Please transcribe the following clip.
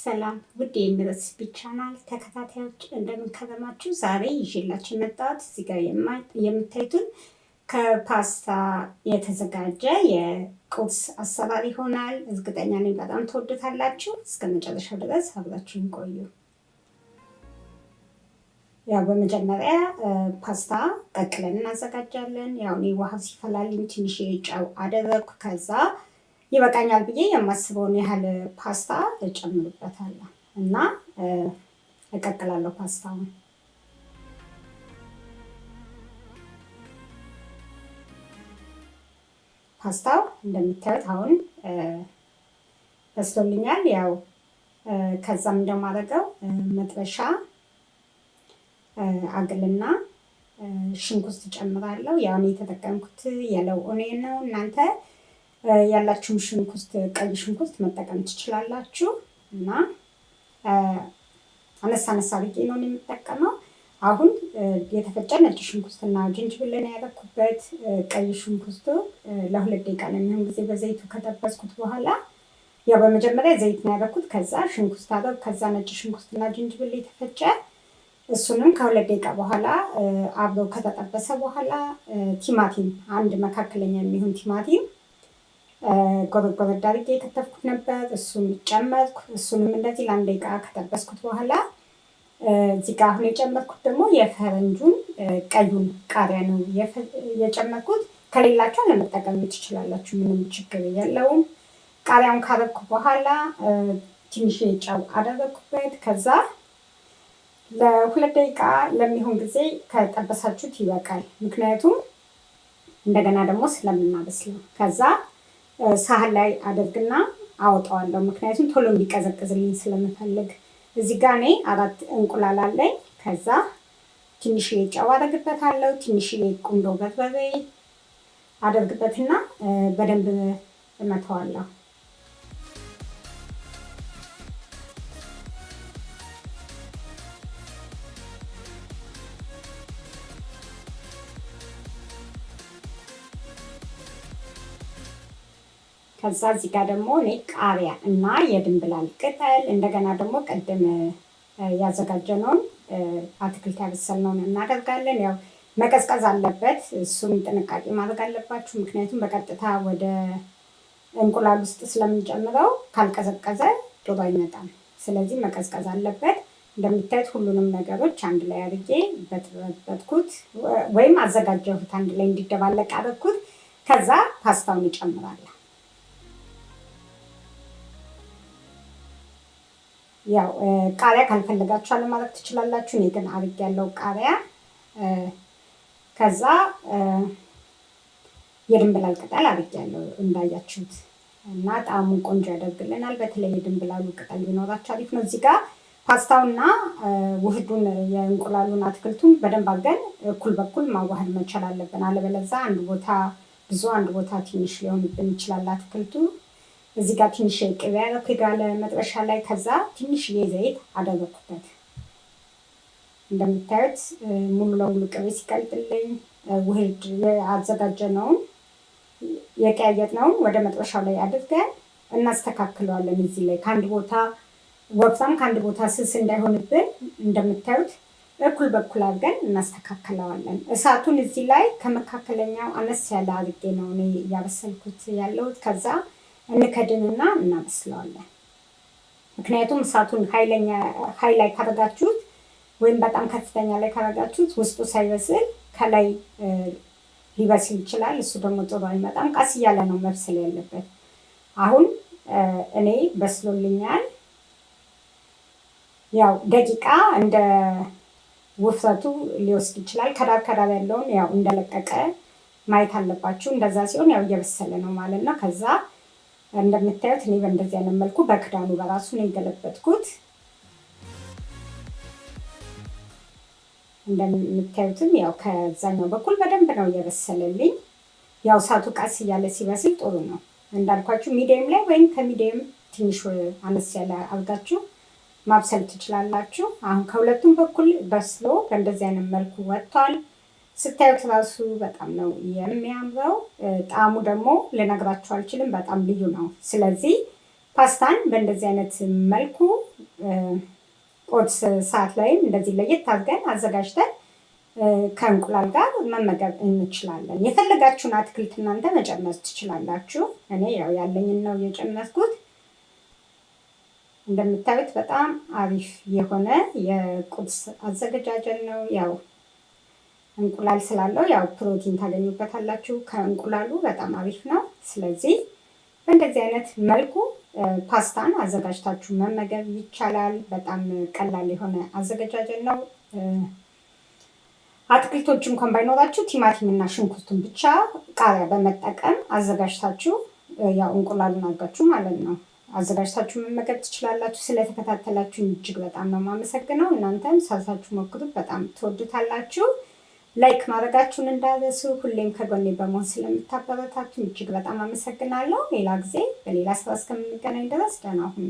ሰላም ውድ የምረሲፒ ቻናል ተከታታዮች እንደምን ከረማችሁ። ዛሬ ይዤላችሁ የመጣሁት እዚህ ጋር የምታዩትን ከፓስታ የተዘጋጀ የቁርስ አሰራር ይሆናል። እርግጠኛ ነኝ በጣም ትወዱታላችሁ። እስከ መጨረሻው ድረስ አብራችሁን ቆዩ። ያው በመጀመሪያ ፓስታ ቀቅለን እናዘጋጃለን። ያው እኔ ውሃ ሲፈላልኝ ትንሽ ጨው አደረግኩ። ከዛ ይበቃኛል ብዬ የማስበውን ያህል ፓስታ እጨምርበታለሁ እና እቀቅላለሁ ፓስታውን። ፓስታው እንደምታዩት አሁን በስሎልኛል። ያው ከዛም እንደማደርገው መጥበሻ አግልና ሽንኩርት እጨምራለሁ። ያው እኔ የተጠቀምኩት የለው ኦኔን ነው። እናንተ ያላችሁን ሽንኩርት ቀይ ሽንኩርት መጠቀም ትችላላችሁ እና አነሳ አድርጌ ነው የምጠቀመው። አሁን የተፈጨ ነጭ ሽንኩርትና ዝንጅብል ነው ያደረኩበት። ቀይ ሽንኩርቱ ለ2 ደቂቃ ለሚሆን ጊዜ በዘይቱ ከጠበስኩት በኋላ ያው በመጀመሪያ ዘይት ነው ያደረኩት። ከዛ ሽንኩርት አደረኩ። ከዛ ነጭ ሽንኩርትና ዝንጅብል የተፈጨ እሱንም ከ2 ደቂቃ በኋላ አብሮ ከተጠበሰ በኋላ ቲማቲም አንድ መካከለኛ የሚሆን ቲማቲም ጎረድ አድርጌ የከተፍኩት ነበር። እሱን ጨመርኩ። እሱንም እንደዚህ ለ1 ደቂቃ ከጠበስኩት በኋላ እዚህ ጋር አሁን የጨመርኩት ደግሞ የፈረንጁን ቀዩን ቃሪያ ነው የጨመርኩት። ከሌላችሁ ለመጠቀም ትችላላችሁ፣ ምንም ችግር የለውም። ቃሪያውን ካረኩ በኋላ ትንሽ ጨው አደረኩበት። ከዛ ለ2 ደቂቃ ለሚሆን ጊዜ ከጠበሳችሁት ይበቃል፣ ምክንያቱም እንደገና ደግሞ ስለምናበስለው። ከዛ ሳህን ላይ አደርግና አወጣዋለሁ፣ ምክንያቱም ቶሎ እንዲቀዘቅዝልኝ ስለምፈልግ። እዚህ ጋር እኔ 4 እንቁላል አለኝ። ከዛ ትንሽዬ ጨው አደርግበታለሁ፣ ትንሽዬ ቁንዶ በርበሬ አደርግበትና በደንብ እመተዋለሁ። ከዛ እዚህ ጋር ደግሞ እኔ ቃሪያ እና የድንብላል ቅጠል እንደገና ደግሞ ቀደም ያዘጋጀነውን አትክልት ያበሰልነውን እናደርጋለን። ያው መቀዝቀዝ አለበት፣ እሱም ጥንቃቄ ማድረግ አለባችሁ፣ ምክንያቱም በቀጥታ ወደ እንቁላል ውስጥ ስለምንጨምረው ካልቀዘቀዘ ጥሩ አይመጣም። ስለዚህ መቀዝቀዝ አለበት። እንደምታዩት ሁሉንም ነገሮች አንድ ላይ አድርጌ በጥበጥኩት ወይም አዘጋጀሁት፣ አንድ ላይ እንዲደባለቅ አደረኩት። ከዛ ፓስታውን እጨምራለሁ። ያው ቃሪያ ካልፈለጋችሁ አለማድረግ ትችላላችሁ። እኔ ግን አድርጌያለሁ ቃሪያ። ከዛ የድንብላል ቅጠል አድርጌያለሁ እንዳያችሁት እና ጣዕሙን ቆንጆ ያደርግልናል። በተለይ የድንብላሉ ቅጠል ቢኖራችሁ አሪፍ ነው። እዚህ ጋር ፓስታውና ውህዱን የእንቁላሉን አትክልቱን በደንብ አድርገን እኩል በኩል ማዋሃድ መቻል አለብን። አለበለዛ አንድ ቦታ ብዙ አንድ ቦታ ትንሽ ሊሆንብን ይችላል አትክልቱ። እዚህ ጋር ትንሽ ቅቤ ያደረኩ ጋለ መጥበሻ ላይ። ከዛ ትንሽዬ ዘይት አደረኩበት። እንደምታዩት ሙሉ ለሙሉ ቅቤ ሲቀልጥልኝ ውህድ ያዘጋጀነውን የቀያየጥነውን ወደ መጥበሻው ላይ አድርገን እናስተካክለዋለን። እዚህ ላይ ከአንድ ቦታ ወፍራም ከአንድ ቦታ ስስ እንዳይሆንብን እንደምታዩት እኩል በኩል አድርገን እናስተካክለዋለን። እሳቱን እዚህ ላይ ከመካከለኛው አነስ ያለ አድርጌ ነው እኔ እያበሰልኩት ያለሁት። ከዛ እንከድንና እናበስለዋለን። ምክንያቱም እሳቱን ኃይል ላይ ካደረጋችሁት ወይም በጣም ከፍተኛ ላይ ካደረጋችሁት ውስጡ ሳይበስል ከላይ ሊበስል ይችላል። እሱ ደግሞ ጥሩ አይመጣም። ቀስ እያለ ነው መብሰል ያለበት። አሁን እኔ በስሎልኛል። ያው ደቂቃ እንደ ውፍረቱ ሊወስድ ይችላል። ከዳር ያለውን ያው እንደለቀቀ ማየት አለባችሁ። እንደዛ ሲሆን ያው እየበሰለ ነው ማለት ነው። ከዛ እንደምታዩት እኔ በእንደዚህ አይነት መልኩ በክዳኑ በራሱ ነው የገለበጥኩት። እንደምታዩትም ያው ከዛኛው በኩል በደንብ ነው እየበሰለልኝ። ያው እሳቱ ቀስ እያለ ሲበስል ጥሩ ነው። እንዳልኳችሁ ሚዲየም ላይ ወይም ከሚዲየም ትንሽ አነስ ያለ አድርጋችሁ ማብሰል ትችላላችሁ። አሁን ከሁለቱም በኩል በስሎ በእንደዚህ አይነት መልኩ ወጥቷል። ስታዩት ራሱ በጣም ነው የሚያምረው። ጣዕሙ ደግሞ ልነግራችሁ አልችልም፣ በጣም ልዩ ነው። ስለዚህ ፓስታን በእንደዚህ አይነት መልኩ ቁርስ ሰዓት ላይም እንደዚህ ለየት አድርገን አዘጋጅተን ከእንቁላል ጋር መመገብ እንችላለን። የፈለጋችሁን አትክልት እናንተ መጨመር ትችላላችሁ። እኔ ያው ያለኝን ነው የጨመርኩት። እንደምታዩት በጣም አሪፍ የሆነ የቁርስ አዘገጃጀት ነው። ያው እንቁላል ስላለው ያው ፕሮቲን ታገኙበታላችሁ ከእንቁላሉ። በጣም አሪፍ ነው። ስለዚህ በእንደዚህ አይነት መልኩ ፓስታን አዘጋጅታችሁ መመገብ ይቻላል። በጣም ቀላል የሆነ አዘገጃጀት ነው። አትክልቶች እንኳን ባይኖራችሁ ቲማቲም እና ሽንኩርቱን ብቻ ቃሪያ በመጠቀም አዘጋጅታችሁ ያው እንቁላሉን አድርጋችሁ ማለት ነው አዘጋጅታችሁ መመገብ ትችላላችሁ። ስለተከታተላችሁ እጅግ በጣም ነው የማመሰግነው። እናንተም ሰርታችሁ ሞክሩት፣ በጣም ትወዱታላችሁ። ላይክ ማድረጋችሁን እንዳትረሱ። ሁሌም ከጎኔ በመሆን ስለምታበረታችሁ እጅግ በጣም አመሰግናለሁ። ሌላ ጊዜ በሌላ ስራ እስከምንገናኝ ድረስ ደህና ሁኑ።